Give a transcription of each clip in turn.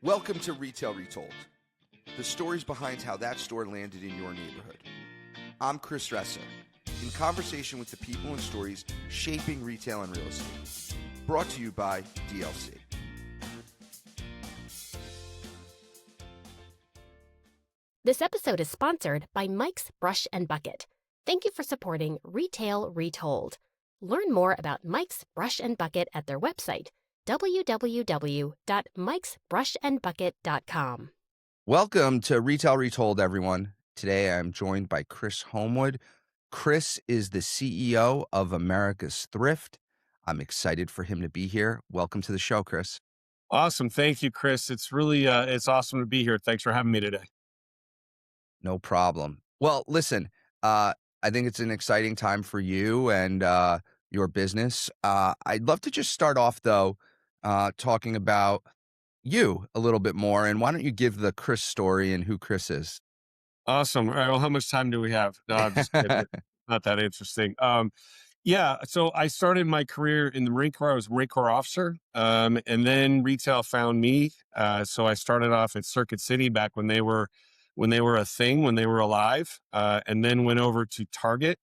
Welcome to Retail Retold, the stories behind how that store landed in your neighborhood. I'm Chris Ressa, in conversation with the people and stories shaping retail and real estate. Brought to you by DLC. This episode is sponsored by Mike's Brush and Bucket. Thank you for supporting Retail Retold. Learn more about Mike's Brush and Bucket at their website, www.mikesbrushandbucket.com. Welcome to Retail Retold, everyone. Today I'm joined by Chris Homewood. Chris is the CEO of America's Thrift. I'm excited for him to be here. Welcome to the show, Chris. Awesome. Thank you, Chris. It's really, it's awesome to be here. Thanks for having me today. No problem. Well, listen, I think it's an exciting time for you and your business. I'd love to just start off, though, talking about you a little bit more. And why don't you give the Chris story and who Chris is? Awesome. All right. Well, how much time do we have? No, I'm just kidding. Not that interesting. Yeah. So I started my career in the Marine Corps. I was a Marine Corps officer. And then retail found me. So I started off at Circuit City back when they were a thing, when they were alive, and then went over to Target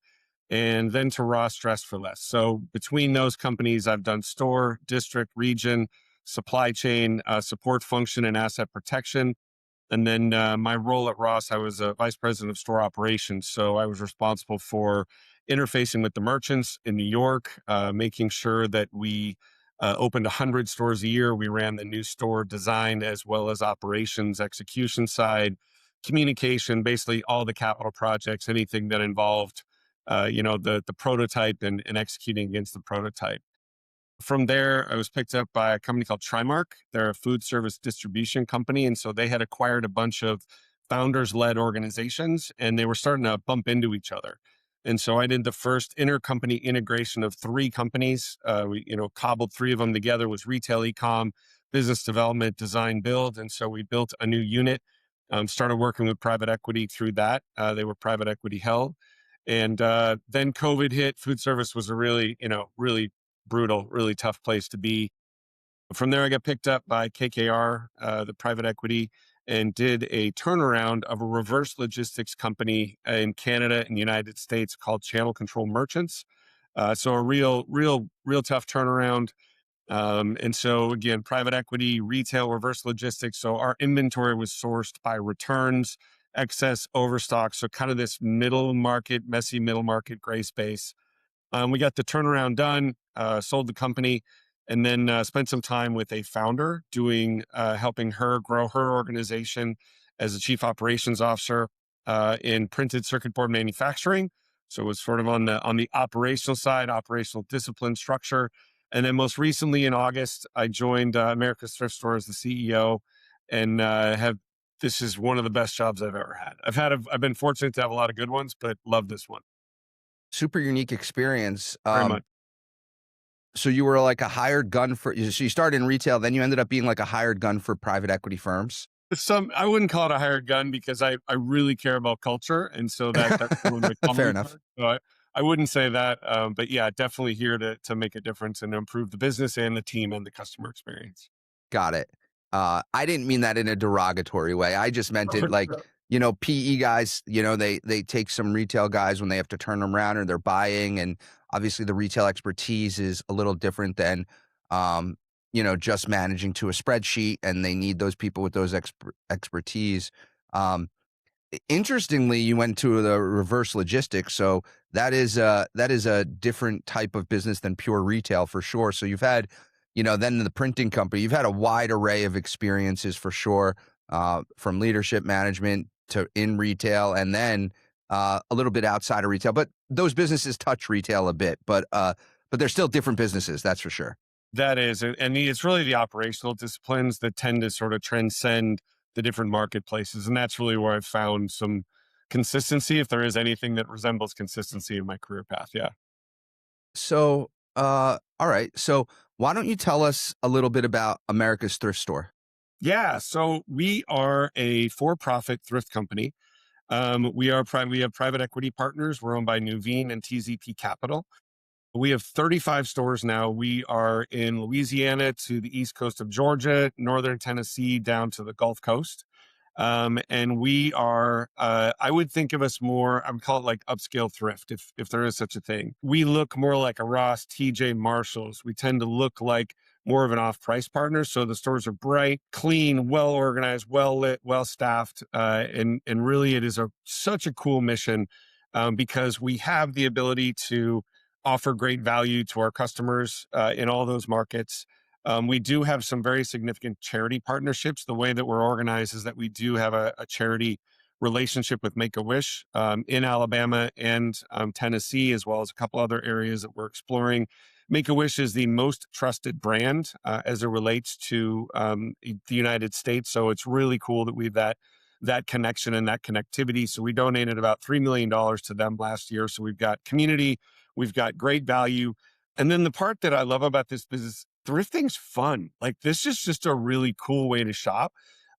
and then to Ross Dress for Less. So between those companies, I've done store, district, region, supply chain, support function, and asset protection. And then my role at Ross, I was a vice president of store operations. So I was responsible for interfacing with the merchants in New York, making sure that we opened 100 stores a year. We ran the new store design as well as operations, execution side, communication, basically all the capital projects, anything that involved, the prototype and executing against the prototype. From there, I was picked up by a company called Trimark. They're a food service distribution company. And so they had acquired a bunch of founders-led organizations, and they were starting to bump into each other. And so I did the first intercompany integration of 3 companies. We cobbled 3 of them together, was retail, e-com, business development, design, build. And so we built a new unit, started working with private equity through that. They were private equity held. And then COVID hit. Food service was a really brutal, really tough place to be. From there, I got picked up by KKR, the private equity, and did a turnaround of a reverse logistics company in Canada and the United States called Channel Control Merchants. So a real tough turnaround. And so again, private equity, retail, reverse logistics. So our inventory was sourced by returns, excess, overstock. So kind of this messy middle market gray space. We got the turnaround done, sold the company, and then spent some time with a founder helping her grow her organization as a chief operations officer in printed circuit board manufacturing. So it was sort of on the operational side, operational discipline structure. And then most recently in August, I joined America's Thrift Store as the CEO, and this is one of the best jobs I've ever had. I've been fortunate to have a lot of good ones, but love this one. Super unique experience. Very much. So you were like a hired gun so you started in retail, then you ended up being like a hired gun for private equity firms. I wouldn't call it a hired gun because I really care about culture. And so that's Fair enough. So I wouldn't say that. But yeah, definitely here to make a difference and improve the business and the team and the customer experience. Got it. I didn't mean that in a derogatory way. I just meant it like, PE guys, they take some retail guys when they have to turn them around or they're buying. And obviously the retail expertise is a little different than, just managing to a spreadsheet, and they need those people with those expertise. Interestingly, you went to the reverse logistics. So that is a different type of business than pure retail for sure. So you've had, then the printing company, you've had a wide array of experiences for sure, from leadership management to in retail, and then a little bit outside of retail. But those businesses touch retail a bit, but they're still different businesses, that's for sure. That is, and it's really the operational disciplines that tend to sort of transcend the different marketplaces. And that's really where I've found some consistency, if there is anything that resembles consistency in my career path. Yeah. So, all right. So why don't you tell us a little bit about America's Thrift Store? Yeah. So we are a for-profit thrift company. We have private equity partners. We're owned by Nuveen and TZP Capital. We have 35 stores now. We are in Louisiana to the east coast of Georgia, northern Tennessee, down to the Gulf Coast. And we are, I would think of us more, I would call it like upscale thrift, if there is such a thing. We look more like a Ross, TJ Marshalls. We tend to look like more of an off-price partner. So the stores are bright, clean, well organized, well lit, well staffed, and really it is such a cool mission because we have the ability to offer great value to our customers in all those markets. We do have some very significant charity partnerships. The way that we're organized is that we do have a charity relationship with Make-A-Wish in Alabama and Tennessee, as well as a couple other areas that we're exploring. Make-A-Wish is the most trusted brand as it relates to the United States. So it's really cool that we have that connection and that connectivity. So we donated about $3 million to them last year. So we've got community, we've got great value. And then the part that I love about this business, thrifting's fun. Like this is just a really cool way to shop.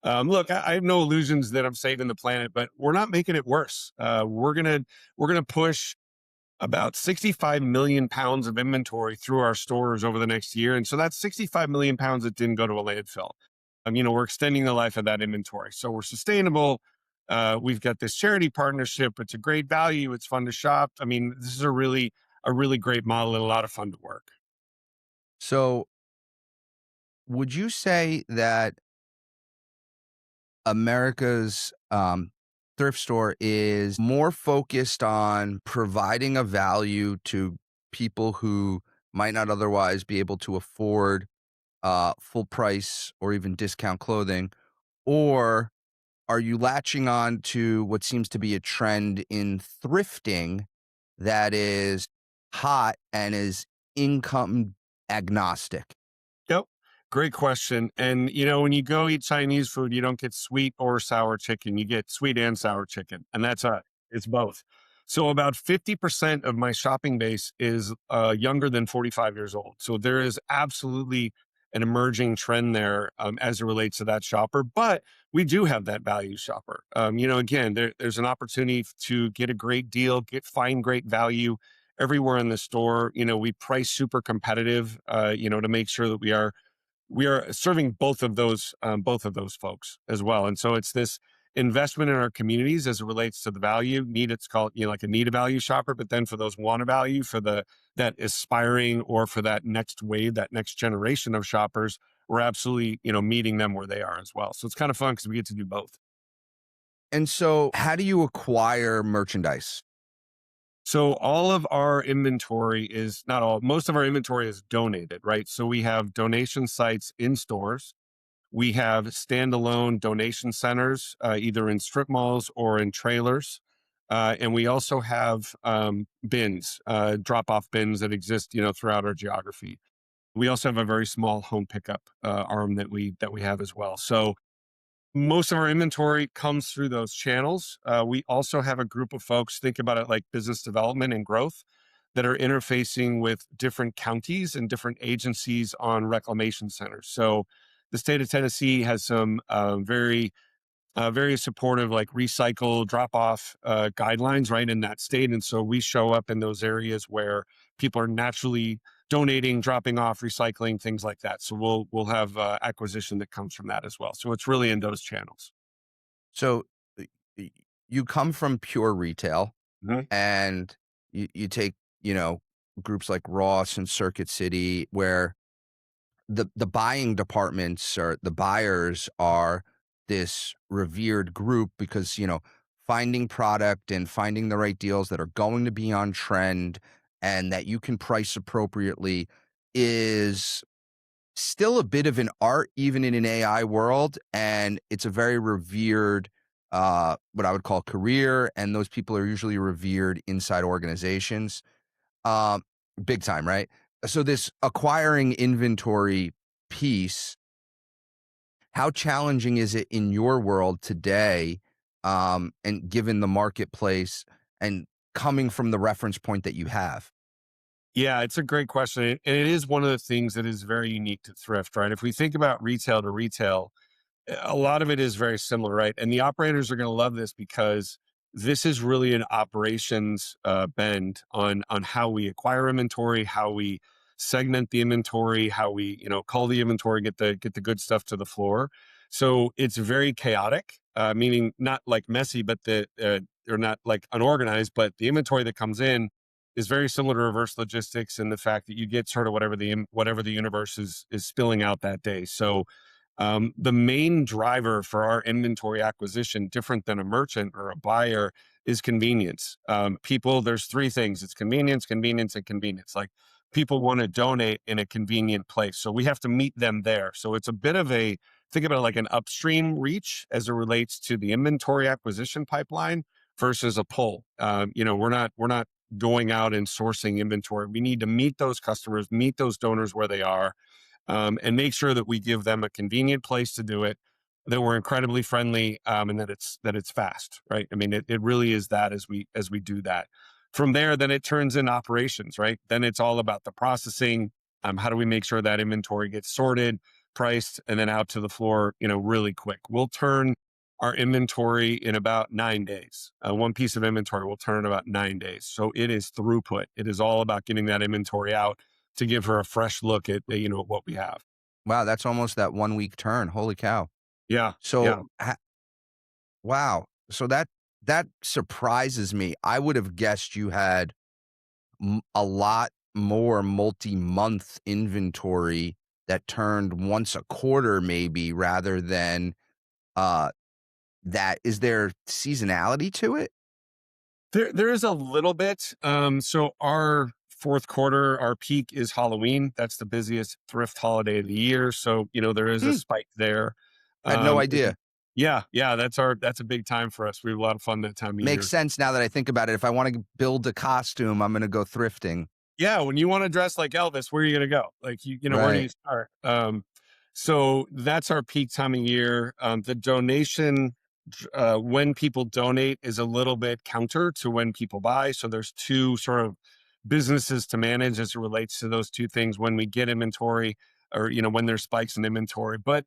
Look, I have no illusions that I'm saving the planet, but we're not making it worse. We're gonna push about 65 million pounds of inventory through our stores over the next year, and so that's 65 million pounds that didn't go to a landfill. We're extending the life of that inventory, so we're sustainable. We've got this charity partnership. It's a great value. It's fun to shop. I mean, this is a really great model and a lot of fun to work. So, would you say that America's thrift store is more focused on providing a value to people who might not otherwise be able to afford full price or even discount clothing? Or are you latching on to what seems to be a trend in thrifting that is hot and is income agnostic? Yep. Great question. And when you go eat Chinese food, you don't get sweet or sour chicken. You get sweet and sour chicken. And it's both. So about 50% of my shopping base is younger than 45 years old. So there is absolutely an emerging trend there as it relates to that shopper. But we do have that value shopper. Again, there's an opportunity to get a great deal, find great value everywhere in the store. We price super competitive, to make sure that we are serving both of those folks as well. And so it's this investment in our communities as it relates to the value need. It's called, like a need a value shopper, but then for those want a value for that aspiring or for that next wave, that next generation of shoppers, we're absolutely, meeting them where they are as well. So it's kind of fun because we get to do both. And so, how do you acquire merchandise? So all of our inventory is not all, most of our inventory is donated, right? So we have donation sites in stores. We have standalone donation centers, either in strip malls or in trailers. And we also have bins, drop-off bins that exist, throughout our geography. We also have a very small home pickup arm that we have as well. So most of our inventory comes through those channels. We also have a group of folks, think about it like business development and growth, that are interfacing with different counties and different agencies on reclamation centers. So the state of Tennessee has some very supportive, like recycle drop off guidelines, right, in that state. And so we show up in those areas where people are naturally donating, dropping off, recycling, things like that. So we'll have acquisition that comes from that as well. So it's really in those channels. So, y- you come from pure retail, Mhm. and you take, groups like Ross and Circuit City, where the buying departments or the buyers are this revered group because, finding product and finding the right deals that are going to be on trend and that you can price appropriately is still a bit of an art even in an AI world, and it's a very revered, what I would call career, and those people are usually revered inside organizations. Um, Big time, right? So this acquiring inventory piece, how challenging is it in your world today, and given the marketplace and coming from the reference point that you have? Yeah, it's a great question. And it is one of the things that is very unique to thrift, right? If we think about retail to retail, a lot of it is very similar, right? And the operators are going to love this because this is really an operations bend on how we acquire inventory, how we segment the inventory, how we cull the inventory, get the good stuff to the floor. So it's very chaotic, meaning not like messy, but the or not like unorganized, but the inventory that comes in is very similar to reverse logistics in the fact that you get sort of whatever the universe is spilling out that day. So the main driver for our inventory acquisition, different than a merchant or a buyer, is convenience. There's three things: it's convenience, convenience, and convenience. Like people want to donate in a convenient place, so we have to meet them there. So it's a bit of a think about it like an upstream reach as it relates to the inventory acquisition pipeline versus a pull. We're not going out and sourcing inventory. We need to meet those customers, meet those donors where they are, and make sure that we give them a convenient place to do it, that we're incredibly friendly, and that it's fast, right? I mean, it really is that as we do that. From there, then it turns in operations, right? Then it's all about the processing. How do we make sure that inventory gets sorted, priced, and then out to the floor, really quick. We'll turn our inventory in about 9 days. One piece of inventory will turn in about 9 days. So it is throughput. It is all about getting that inventory out to give her a fresh look at what we have. Wow, that's almost that 1 week turn. Holy cow. Yeah, So, yeah. wow. So that surprises me. I would have guessed you had a lot more multi-month inventory that turned once a quarter maybe rather than uh that. Is there seasonality to it? There is a little bit. So our fourth quarter, our peak is Halloween. That's the busiest thrift holiday of the year. So there is a Hmm, spike there. I had no And idea. yeah, yeah, that's a big time for us. We have a lot of fun that time of Makes year. sense now that I think about it. If I want to build a costume, I'm going to go thrifting. Yeah, when you want to dress like Elvis, where are you going to go? Like where do Right. you start? So that's our peak time of year. The donation, when people donate, is a little bit counter to when people buy. So there's two sort of businesses to manage as it relates to those two things: when we get inventory, or when there's spikes in inventory. But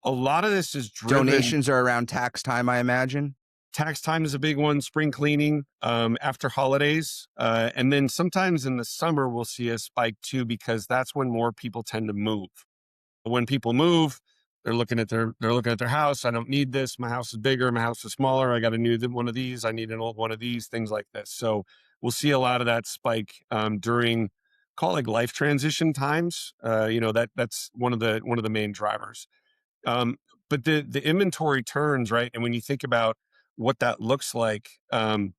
a lot of this is driven. Donations are around tax time, I imagine. Tax time is a big one, spring cleaning, after holidays. And then sometimes in the summer, we'll see a spike too, because that's when more people tend to move. When people move, they're looking at their house. I don't need this. My house is bigger. My house is smaller. I got a new one of these. I need an old one of these, things like this. So we'll see a lot of that spike during call it like life transition times. That's one of the main drivers. Um, but the inventory turns, right? And when you think about what that looks like, and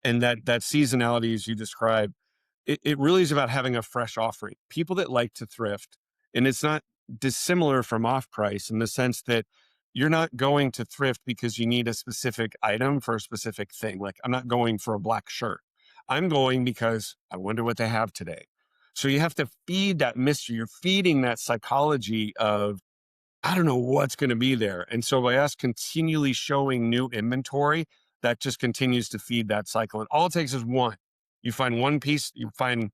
that seasonality as you described, it really is about having a fresh offering. People that like to thrift, and it's not dissimilar from off price in the sense that you're not going to thrift because you need a specific item for a specific thing. Like I'm not going for a black shirt. I'm going because I wonder what they have today. So you have to feed that mystery. You're feeding that psychology of I don't know what's going to be there. And so by us continually showing new inventory, that just continues to feed that cycle. And all it takes is one. You find one piece, you find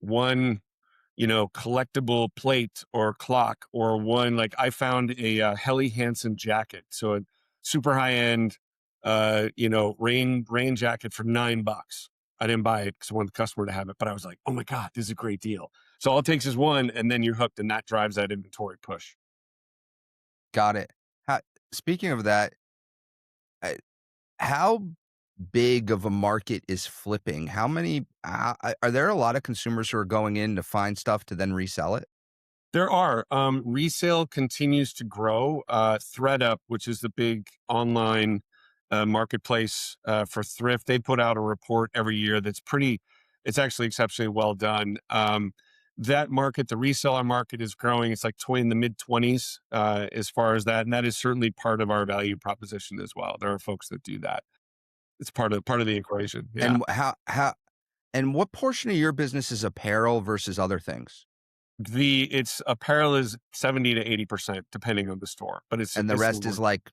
one, collectible plate or clock, or one, like I found a Helly Hansen jacket. So a super high end, rain jacket for $9. I didn't buy it because I wanted the customer to have it, but I was like, oh my God, this is a great deal. So all it takes is one, and then you're hooked, and that drives that inventory push. Got it. How, speaking of that, uh, how big of a market is flipping? How many are there a lot of consumers who are going in to find stuff to then resell it? There are. Resale continues to grow. ThreadUp, which is the big online marketplace for thrift, they put out a report every year it's actually exceptionally well done. That market, the reseller market, is growing. It's like in the mid 20s as far as that. And that is certainly part of our value proposition as well. There are folks that do that. It's part of the equation. Yeah. And how and what portion of your business is apparel versus other things? It's apparel is 70 to 80%, depending on the store, but And the it's rest is like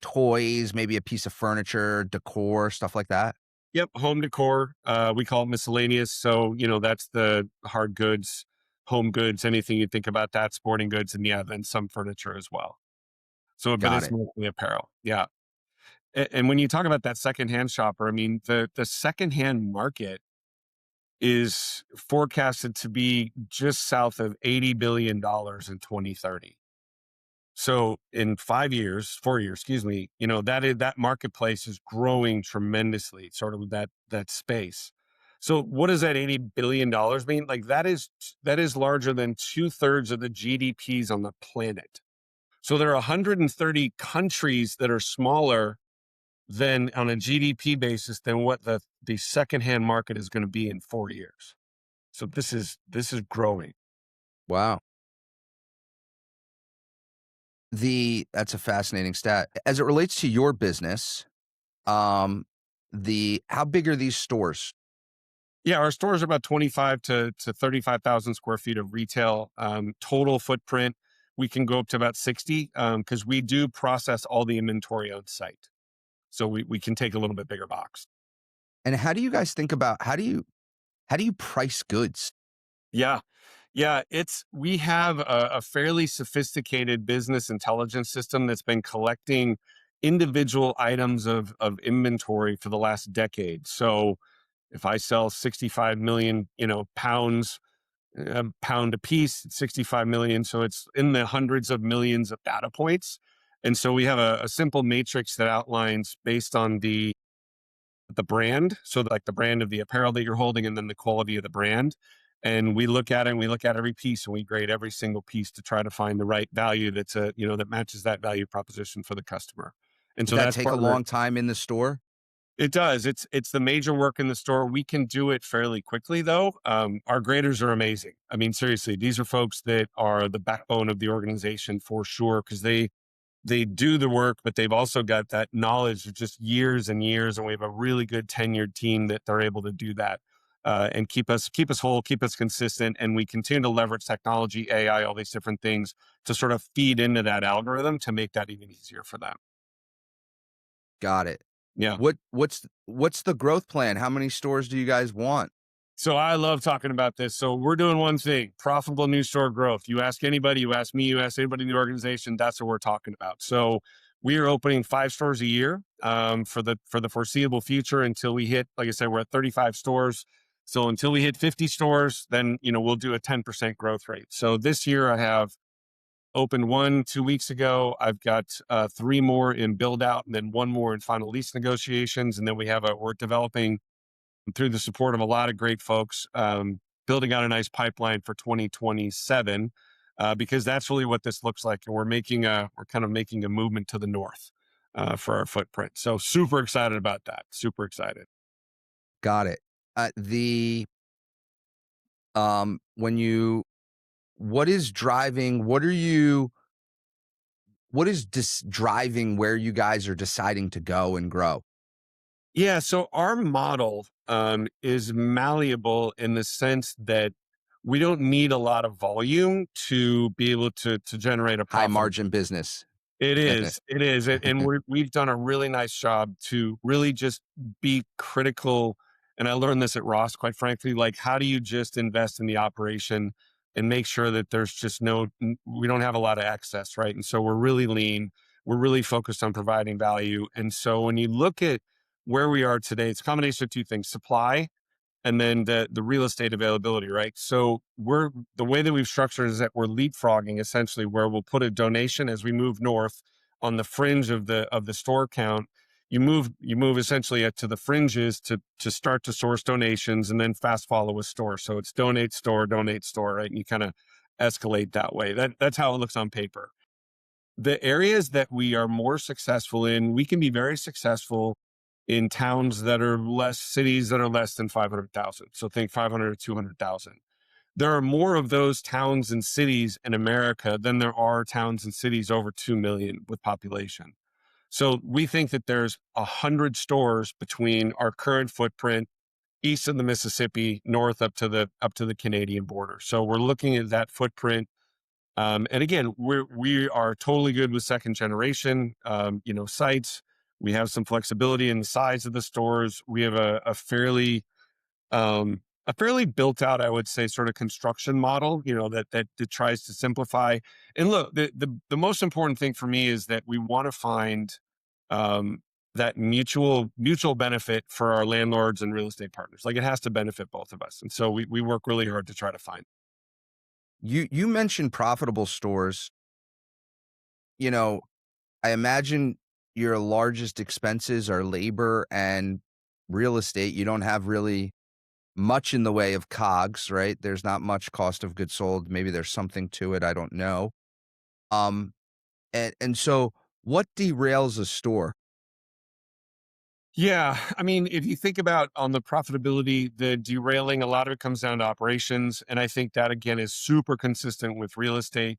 toys, maybe a piece of furniture, decor, stuff like that? Yep, home decor. We call it miscellaneous. So, that's the hard goods, home goods, anything you think about that, sporting goods, and yeah, then some furniture as well. So, but Got it's it. mostly apparel. Yeah. And when you talk about that secondhand shopper, I mean, the secondhand market is forecasted to be just south of $80 billion in 2030. So in 5 years, 4 years, excuse me, that marketplace is growing tremendously, sort of that space. So what does that $80 billion mean? Like that is larger than 2/3 of the GDPs on the planet. So there are 130 countries that are smaller than on a GDP basis than what the secondhand market is going to be in 4 years. So this is growing. Wow. That's a fascinating stat. As it relates to your business, um, how big are these stores? Yeah, our stores are about 25 to 35,000 square feet of retail total footprint. We can go up to about 60 because we do process all the inventory on site. So we can take a little bit bigger box. And how do you guys think about how do you price goods? Yeah. Yeah. We have a fairly sophisticated business intelligence system that's been collecting individual items of inventory for the last decade. So if I sell 65 million, pounds, a pound a piece, it's 65 million. So it's in the hundreds of millions of data points. And so we have a simple matrix that outlines based on the brand. So like the brand of the apparel that you're holding and then the quality of the brand. And we look at it and we look at every piece and we grade every single piece to try to find the right value that matches that value proposition for the customer. And Does so that that's take a part of the long time in the store? it does. It's the major work in the store. We can do it fairly quickly though. Our graders are amazing. I mean, seriously, these are folks that are the backbone of the organization for sure because they do the work, but they've also got that knowledge of just years and years, and we have a really good tenured team that they're able to do that and keep us whole, keep us consistent, and we continue to leverage technology, AI, all these different things to sort of feed into that algorithm to make that even easier for them. Got it. Yeah. What's the growth plan? How many stores do you guys want? So I love talking about this. So we're doing one thing: profitable new store growth. You ask anybody, you ask me, you ask anybody in the organization, that's what we're talking about. So we are opening 5 stores a year for the foreseeable future until we hit, like I said, we're at 35 stores. So until we hit 50 stores, then we'll do a 10% growth rate. So this year I have opened one 2 weeks ago. I've got three more in build out, and then one more in final lease negotiations, and then we're developing through the support of a lot of great folks, building out a nice pipeline for 2027, because that's really what this looks like. And we're kind of making a movement to the north for our footprint. So super excited about that. Super excited. Got it. The when you what is driving? What is driving where you guys are deciding to go and grow? Yeah. So our model is malleable in the sense that we don't need a lot of volume to be able to generate a High profit. margin business. It is, and we've done a really nice job to really just be critical. And I learned this at Ross, quite frankly. Like, how do you just invest in the operation and make sure that there's just we don't have a lot of excess, right? And so we're really lean. We're really focused on providing value. And so when you look at where we are today, it's a combination of two things: supply and then the real estate availability, right? So the way that we've structured is that we're leapfrogging essentially, where we'll put a donation as we move north on the fringe of the store count. You move essentially to the fringes to start to source donations, and then fast follow a store. So it's donate store, right? And you kind of escalate that way. That's how it looks on paper. The areas that we are more successful in, we can be very successful in cities that are less than 500,000. So think 500 to 200,000. There are more of those towns and cities in America than there are towns and cities over 2 million with population. So we think that there's 100 stores between our current footprint east of the Mississippi, north up to the Canadian border. So we're looking at that footprint. And again, we are totally good with second generation, sites. We have some flexibility in the size of the stores. We have a fairly built out, I would say, sort of construction model, that tries to simplify. And look, the most important thing for me is that we want to find that mutual benefit for our landlords and real estate partners. Like it has to benefit both of us. And so we work really hard to try to find. You mentioned profitable stores. You know, I imagine your largest expenses are labor and real estate. You don't have really much in the way of COGS, right? There's not much cost of goods sold. Maybe there's something to it. I don't know. Um, and so what derails a store? Yeah. I mean, if you think about on the profitability, the derailing, a lot of it comes down to operations. And I think that again is super consistent with real estate.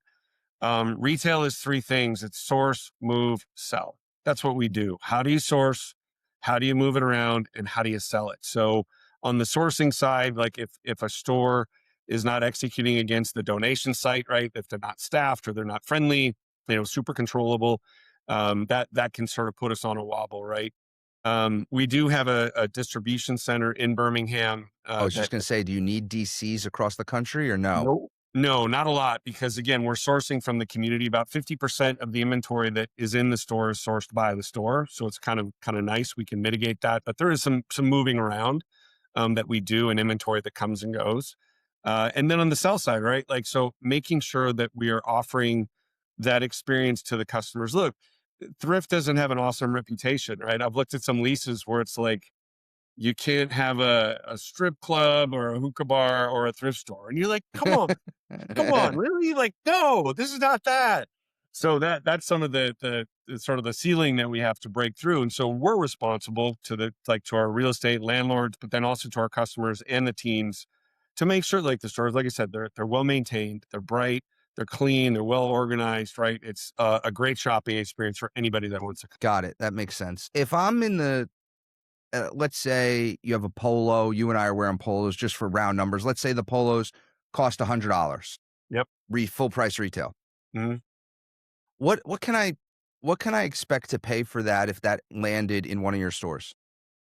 Retail is three things: it's source, move, sell. That's what we do. How do you source? How do you move it around? And how do you sell it? So on the sourcing side, like if a store is not executing against the donation site, right? If they're not staffed or they're not friendly, super controllable, that can sort of put us on a wobble, right? We do have a distribution center in Birmingham I was just that going to say, do you need DCs across the country or no? no, not a lot because again, we're sourcing from the community. About 50% of the inventory that is in the store is sourced by the store. So it's kind of nice. We can mitigate that. But there is some moving around that we do and inventory that comes and goes. And then on the sell side, right? Like so making sure that we are offering that experience to the customers. Look, Thrift doesn't have an awesome reputation, right? I've looked at some leases where it's like you can't have a strip club or a hookah bar or a thrift store. And you're like, come on, really? Like, no, this is not that. So that's some of the sort of the ceiling that we have to break through. And so we're responsible to to our real estate landlords, but then also to our customers and the teams to make sure like the stores, like I said, they're well maintained, they're bright, they're clean, they're well organized, right? It's a great shopping experience for anybody that wants to. Got it. That makes sense. If I'm in the let's say you have a polo, you and I are wearing polos just for round numbers. Let's say the polos cost $100, Yep. full price retail. Mhm. What can I expect to pay for that if that landed in one of your stores?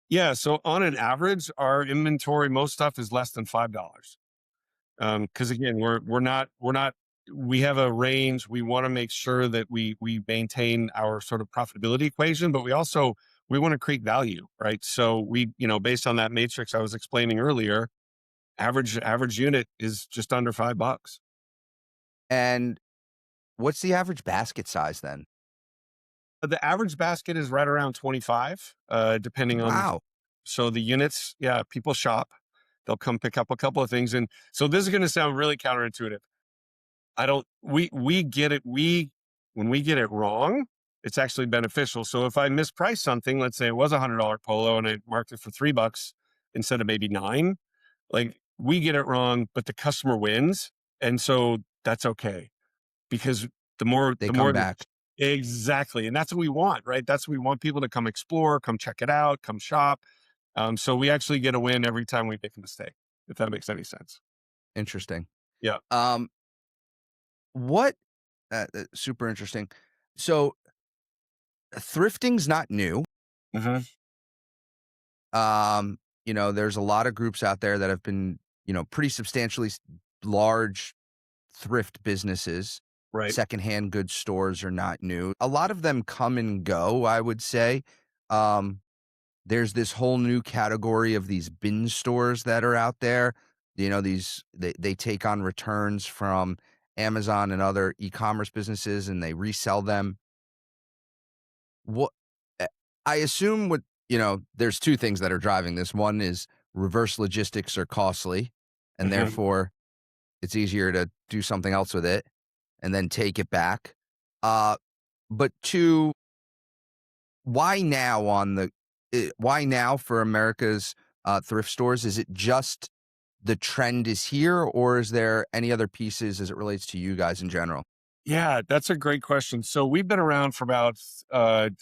Yeah. So on an average, our inventory, most stuff is less than $5. Because again, we have a range. We want to make sure that we maintain our sort of profitability equation, but we want to create value, right? So based on that matrix I was explaining earlier, average unit is just under $5. And what's the average basket size then? The average basket is right around 25, depending on. Wow. So the units, yeah, people shop. They'll come pick up a couple of things, and so this is going to sound really counterintuitive. I don't we get it. When we get it wrong, it's actually beneficial. So if I misprice something, let's say it was $100 polo and I marked it for $3 instead of maybe 9, like we get it wrong, but the customer wins. And so that's okay because They the come more back. exactly. And that's what we want, right? That's what we want people to come explore, come check it out, come shop. So we actually get a win every time we make a mistake, if that makes any sense. Interesting. Yeah. Um, what super interesting. So thrifting's not new. Hmm. There's a lot of groups out there that have been, pretty substantially large thrift businesses. Right. Secondhand goods stores are not new. A lot of them come and go, I would say. Um, there's this whole new category of these bin stores that are out there. They take on returns from Amazon and other e-commerce businesses and they resell them. What eh, I assume there's two things that are driving this. One is reverse logistics are costly, and Hmm. therefore it's easier to do something else with it and then take it back. Uh, but two, why now for America's thrift stores? Is it just the trend is here, or is there any other pieces as it relates to you guys in general? Yeah, that's a great question. So we've been around for about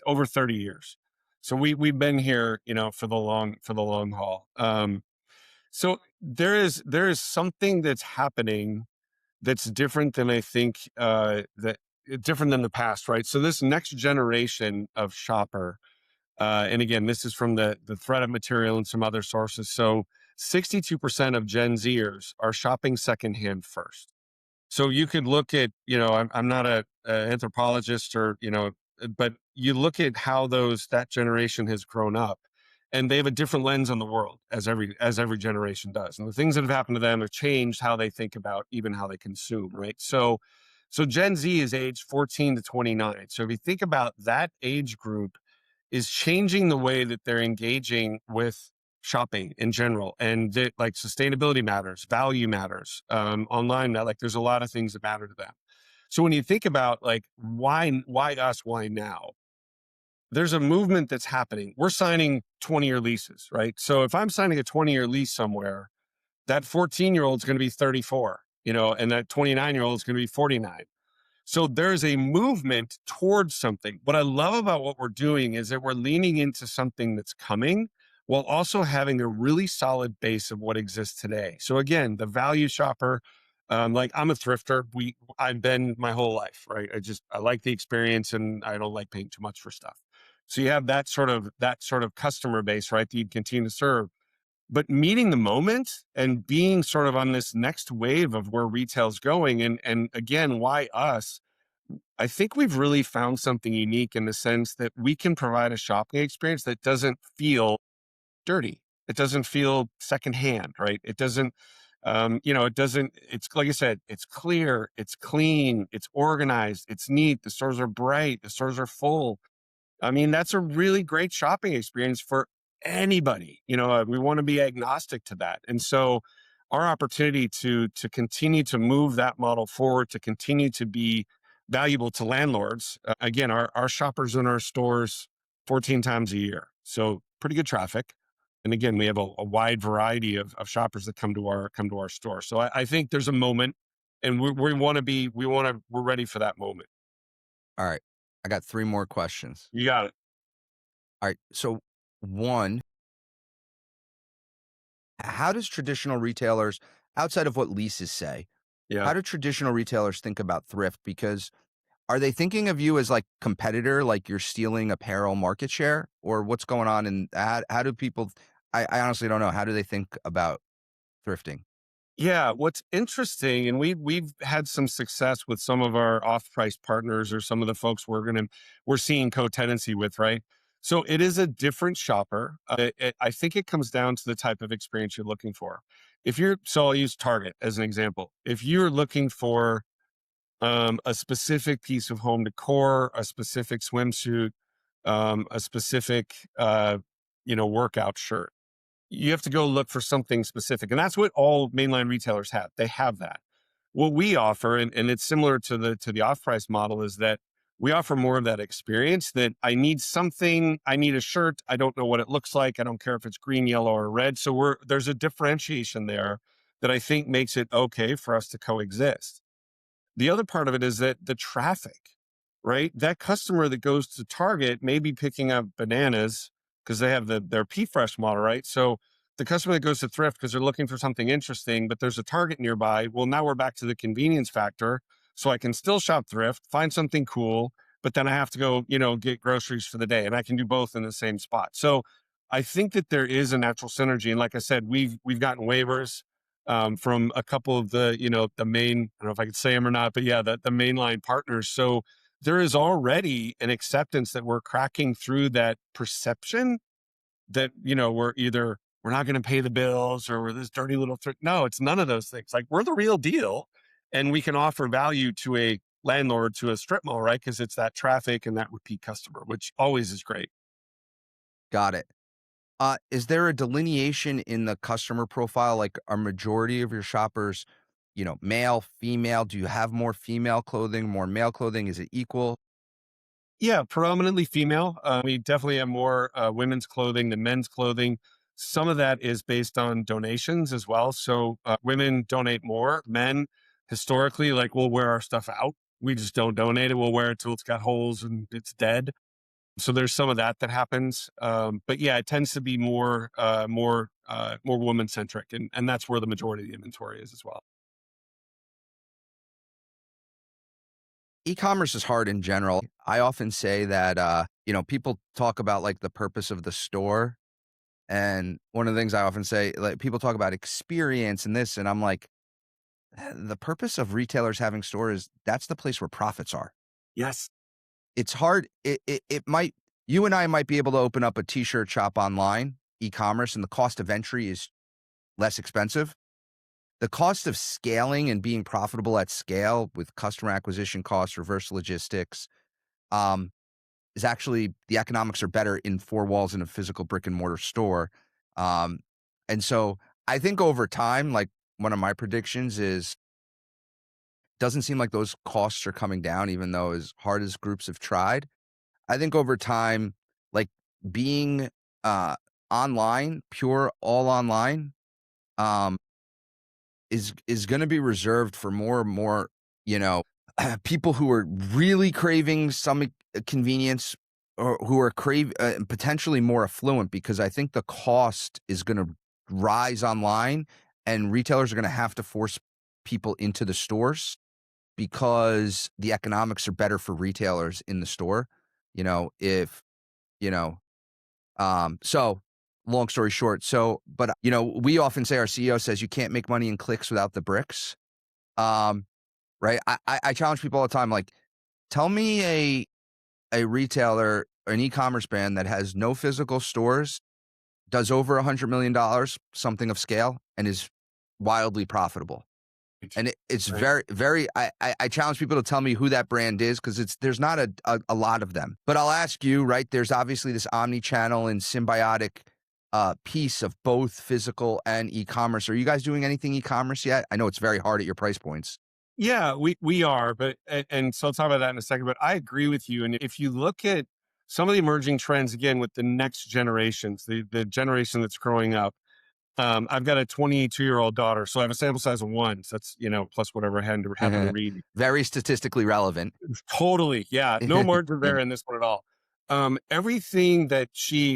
over 30 years. So we've been here, for the long haul. So there is something that's happening that's different than I think that different than the past, right? So this next generation of shopper, and again, this is from the thread material and some other sources. So 62% of Gen Zers are shopping secondhand first. So you could look at, I'm not a anthropologist or, but you look at how that generation has grown up, and they have a different lens on the world, as every generation does. And the things that have happened to them have changed how they think about even how they consume, right? So Gen Z is age 14 to 29. So if you think about that age group is changing the way that they're engaging with shopping in general, and that, like, sustainability matters, value matters, online. Like, there's a lot of things that matter to them. So when you think about, like, why us, why now? There's a movement that's happening. We're signing 20-year leases, right? So if I'm signing a 20-year lease somewhere, that 14-year-old is going to be 34, and that 29-year-old is going to be 49. So there's a movement towards something. What I love about what we're doing is that we're leaning into something that's coming while also having a really solid base of what exists today. So again, the value shopper, like, I'm a thrifter. I've been my whole life, right? I like the experience, and I don't like paying too much for stuff. So you have that sort of customer base, right, that you continue to serve. But meeting the moment and being sort of on this next wave of where retail's going, and again, why us? I think we've really found something unique in the sense that we can provide a shopping experience that doesn't feel dirty. It doesn't feel secondhand, right? It doesn't, it doesn't, it's like I said, it's clear, it's clean, it's organized, it's neat. The stores are bright, the stores are full. I mean, that's a really great shopping experience for anybody. We want to be agnostic to that. And so our opportunity to continue to move that model forward, to continue to be valuable to landlords. Again, our shoppers in our stores 14 times a year. So pretty good traffic. And again, we have a wide variety of shoppers that come to our store. So I think there's a moment, and we're ready for that moment. All right. I got three more questions. You got it. All right. So, one, how does traditional retailers, outside of what leases say, Yeah. how do traditional retailers think about thrift? Because are they thinking of you as like competitor, like you're stealing apparel market share, or what's going on? And how do people? I honestly don't know. How do they think about thrifting? Yeah, what's interesting, and we've had some success with some of our off-price partners, or some of the folks we're seeing co-tenancy with, right? So it is a different shopper. I think it comes down to the type of experience you're looking for. So I'll use Target as an example. If you're looking for a specific piece of home decor, a specific swimsuit, a specific workout shirt, you have to go look for something specific. And that's what all mainline retailers have. They have that. What we offer, and it's similar to the off-price model, is that we offer more of that experience, that I need something, I need a shirt, I don't know what it looks like, I don't care if it's green, yellow, or red. So there's a differentiation there that I think makes it okay for us to coexist. The other part of it is that the traffic, right? That customer that goes to Target may be picking up bananas because they have their P Fresh model, right? So the customer that goes to Thrift because they're looking for something interesting, but there's a Target nearby. Well, now we're back to the convenience factor. So I can still shop Thrift, find something cool, but then I have to go, get groceries for the day, and I can do both in the same spot. So I think that there is a natural synergy. And like I said, we've gotten waivers from a couple of the main, I don't know if I could say them or not, but yeah, the mainline partners. So there is already an acceptance that we're cracking through that perception that, we're not going to pay the bills, or we're this dirty little thrift. No, it's none of those things. Like, we're the real deal, and we can offer value to a landlord, to a strip mall, right? Because it's that traffic and that repeat customer, which always is great. Got it. Is there a delineation in the customer profile? Like, are majority of your shoppers, male, female? Do you have more female clothing, more male clothing? Is it equal? Yeah, predominantly female. We definitely have more women's clothing than men's clothing. Some of that is based on donations as well. So women donate more. Men, historically, like, we'll wear our stuff out. We just don't donate it. We'll wear it till it's got holes and it's dead. So there's some of that happens. But yeah, it tends to be more woman centric, and that's where the majority of the inventory is as well. E-commerce is hard in general. I often say that, people talk about like the purpose of the store. And one of the things I often say, like, people talk about experience and this, and I'm like, the purpose of retailers having stores, that's the place where profits are. Yes. it's hard. It might you and I might be able to open up a t-shirt shop online, e-commerce, and the cost of entry is less expensive. The cost of scaling and being profitable at scale with customer acquisition costs, reverse logistics, um, is actually the economics are better in four walls in a physical brick and mortar store. Um, and so I think over time, like one of my predictions is doesn't seem like those costs are coming down, even though as hard as groups have tried. I think over time, like being uh online, pure all online, um, is gonna be reserved for more and more, you know, people who are really craving some convenience or who are potentially more affluent because I think the cost is gonna rise online and retailers are gonna have to force people into the stores because the economics are better for retailers in the store. You know, if you know, so long story short, but we often say our CEO says you can't make money in clicks without the bricks. Um, right? I challenge people all the time, like, tell me a retailer, an e-commerce brand that has no physical stores, does over $100 million, something of scale, and is wildly profitable. And it's Right. very, very. I challenge people to tell me who that brand is because there's not a lot of them. But I'll ask you, right? There's obviously this omni-channel and symbiotic piece of both physical and e-commerce. Are you guys doing anything e-commerce yet? I know it's very hard at your price points. Yeah, we are, but and so I'll talk about that in a second. But I agree with you. And if you look at some of the emerging trends again with the next generations, the generation that's growing up, I've got a 22-year-old daughter, so I have a sample size of one. So that's plus whatever I happen to read. Very statistically relevant. Totally. Yeah. No margin there in this one at all. Everything that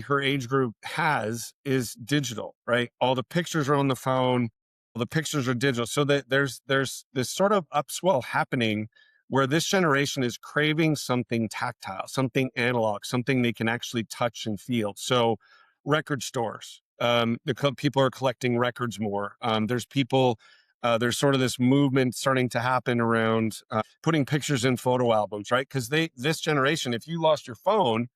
her age group has is digital, right? All the pictures are on the phone. All the pictures are digital. So that there's this sort of upswell happening where this generation is craving something tactile, something analog, something they can actually touch and feel. So record stores, people are collecting records more. There's sort of this movement starting to happen around putting pictures in photo albums, right? Because this generation, if you lost your phone,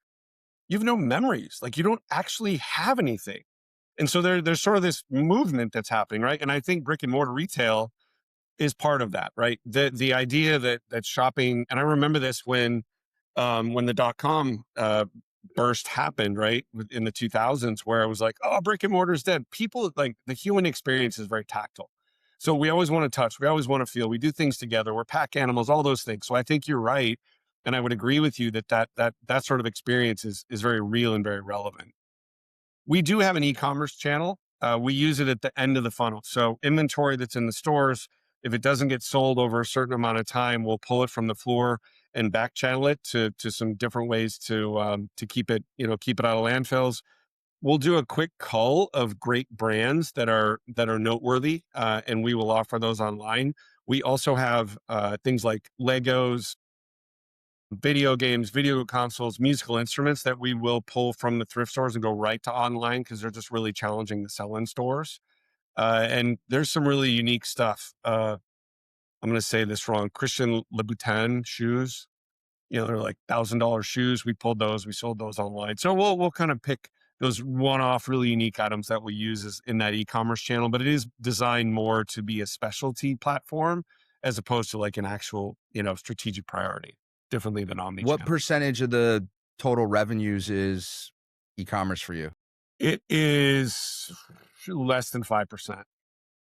you have no memories. Like you don't actually have anything. And so there's sort of this movement that's happening, right? And I think brick and mortar retail is part of that, right? The idea that shopping, and I remember this when the .com burst happened, right, in the 2000s, where I was like, oh, brick and mortar is dead. People, like, the human experience is very tactile. So we always want to touch, we always want to feel, we do things together, we're pack animals, all those things. So I think you're right. And I would agree with you that sort of experience is very real and very relevant. We do have an e-commerce channel. We use it at the end of the funnel. So inventory that's in the stores, if it doesn't get sold over a certain amount of time, we'll pull it from the floor and back channel it to some different ways to keep it out of landfills. We'll do a quick cull of great brands that are noteworthy, and we will offer those online. We also have things like Legos, video games, video consoles, musical instruments that we will pull from the thrift stores and go right to online because they're just really challenging to sell in stores. And there's some really unique stuff. I'm going to say this wrong. Christian Louboutin shoes, they're like $1,000 shoes. We pulled those. We sold those online. So we'll kind of pick those one-off, really unique items that we use in that e-commerce channel. But it is designed more to be a specialty platform as opposed to like an actual, strategic priority, differently than What omnichannel. percentage of the total revenues is e-commerce for you? It is less than 5%.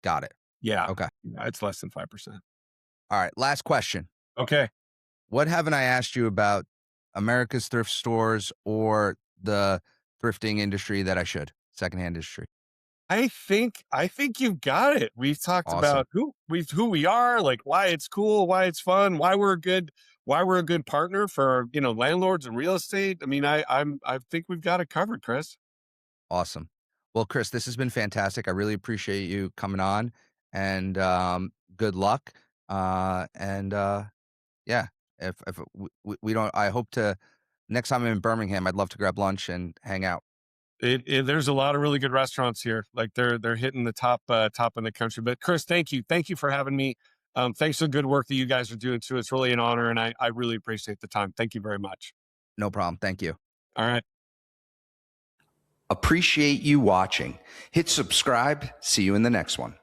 Got it. Yeah, Okay. yeah, it's less than 5%. All right. Last question. Okay. What haven't I asked you about America's thrift stores or the thrifting industry that I should? Secondhand industry. I think you've got it. We've talked Awesome. about who we are, like why it's cool, why it's fun, why we're a good partner for, landlords and real estate. I mean, I think we've got it covered, Chris. Awesome. Well, Chris, this has been fantastic. I really appreciate you coming on and good luck. And yeah, if we don't, I hope to next time I'm in Birmingham, I'd love to grab lunch and hang out. There's a lot of really good restaurants here. Like they're hitting the top in the country. But Chris, thank you for having me. Thanks for the good work that you guys are doing too. It's really an honor, and I really appreciate the time. Thank you very much. No problem. Thank you. All right. Appreciate you watching. Hit subscribe. See you in the next one.